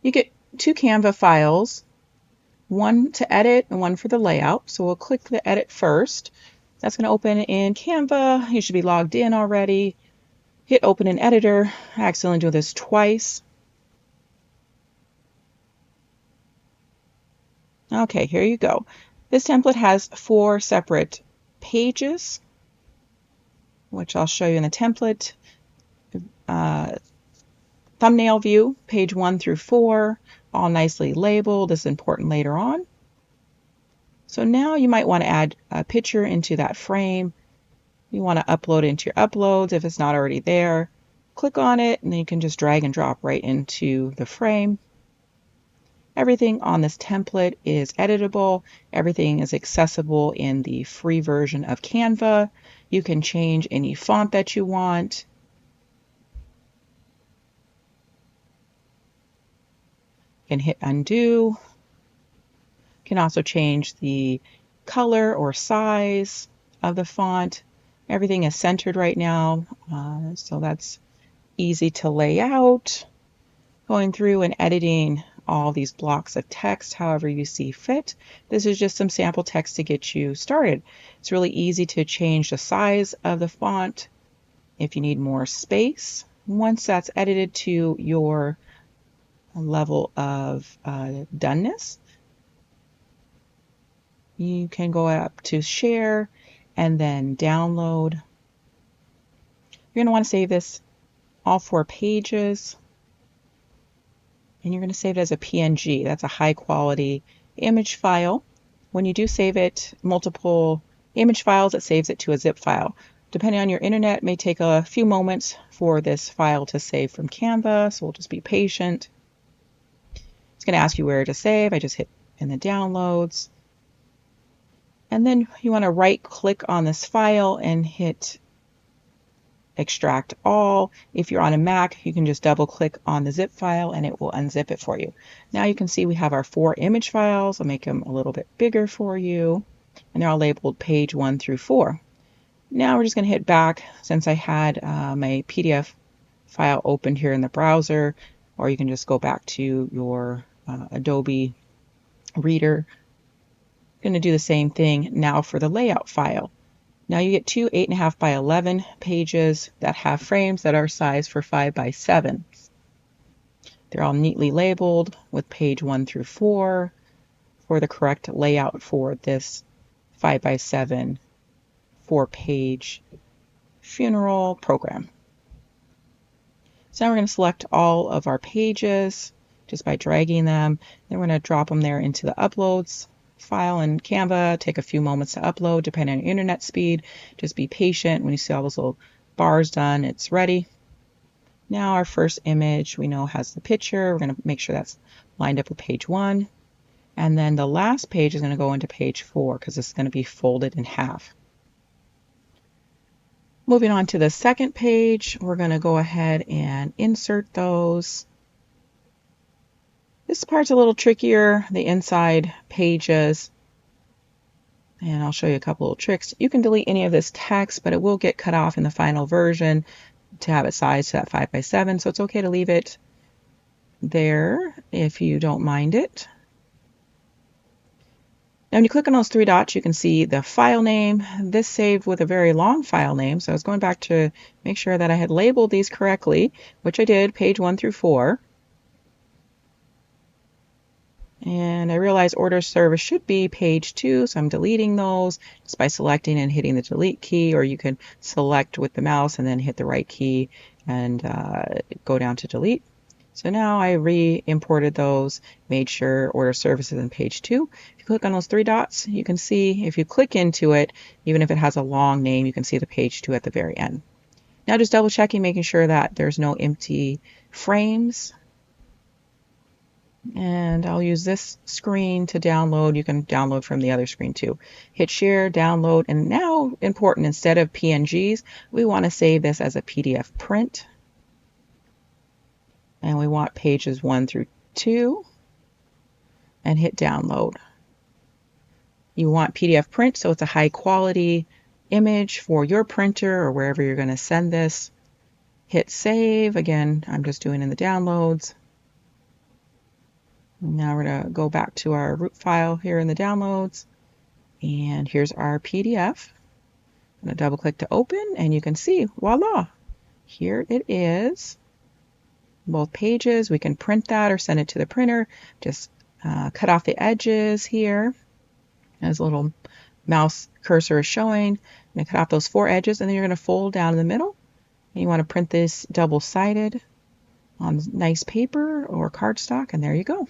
You get two Canva files, one to edit and one for the layout. So we'll click the edit first. That's going to open in Canva. You should be logged in already. Hit open in editor. I accidentally do this twice. Okay, here you go. This template has 4 separate pages, which I'll show you in the template. Thumbnail view, page 1 through 4, all nicely labeled. This is important later on. So now you might want to add a picture into that frame. You want to upload it into your uploads if it's not already there. Click on it, and then you can just drag and drop right into the frame. Everything on this template is editable. Everything is accessible in the free version of Canva. You can change any font that you want. You can hit undo. You can also change the color or size of the font. Everything is centered right now, so that's easy to lay out. Going through and editing all these blocks of text however you see fit. This is just some sample text to get you started. It's really easy to change the size of the font if you need more space. Once that's edited to your level of doneness, you can go up to share and then download. You're going to want to save this all 4 pages, and you're going to save it as a PNG. That's a high quality image file. When you do save it, multiple image files, it saves it to a zip file. Depending on your internet, it may take a few moments for this file to save from Canva, so we'll just be patient. It's going to ask you where to save. I just hit in the downloads. And then you want to right click on this file and hit extract all. If you're on a Mac, you can just double click on the zip file and it will unzip it for you. Now you can see we have our 4 image files. I'll make them a little bit bigger for you, and they're all labeled page 1 through 4. Now we're just going to hit back since I had my PDF file opened here in the browser, or you can just go back to your Adobe Reader. I'm going to do the same thing now for the layout file. Now you get 2 8.5 by 11 pages that have frames that are sized for 5 by 7. They're all neatly labeled with page 1 through 4 for the correct layout for this 5 by 7 4-page funeral program. So now we're going to select all of our pages just by dragging them. Then we're going to drop them there into the uploads file in Canva. Take a few moments to upload depending on your internet speed. Just be patient. When you see all those little bars done, it's ready. Now our first image we know has the picture. We're going to make sure that's lined up with page 1. And then the last page is going to go into page 4 because it's going to be folded in half. Moving on to the second page, we're going to go ahead and insert those. This part's a little trickier, the inside pages, and I'll show you a couple of tricks. You can delete any of this text, but it will get cut off in the final version to have it sized to that 5 by 7, so it's okay to leave it there if you don't mind it. Now when you click on those 3 dots, you can see the file name. This saved with a very long file name, so I was going back to make sure that I had labeled these correctly, which I did, page 1 through 4. And I realized order service should be page 2, so I'm deleting those just by selecting and hitting the delete key, or you can select with the mouse and then hit the right key and go down to delete. So now I re-imported those, made sure order service is in page 2. If you click on those 3 dots, you can see if you click into it, even if it has a long name, you can see the page 2 at the very end. Now just double checking, making sure that there's no empty frames. And I'll use this screen to download. You can download from the other screen too. Hit share, download, and now important, instead of PNGs, we want to save this as a PDF print. And we want pages 1 through 2 and hit download. You want PDF print, so it's a high quality image for your printer or wherever you're going to send this. Hit save. Again, I'm just doing in the downloads. Now we're going to go back to our root file here in the downloads, and here's our PDF. I'm going to double click to open, and you can see, voila, here it is. Both pages. We can print that or send it to the printer. Just cut off the edges here, as a little mouse cursor is showing. I'm going to cut off those 4 edges, and then you're going to fold down in the middle. And you want to print this double-sided on nice paper or cardstock, and there you go.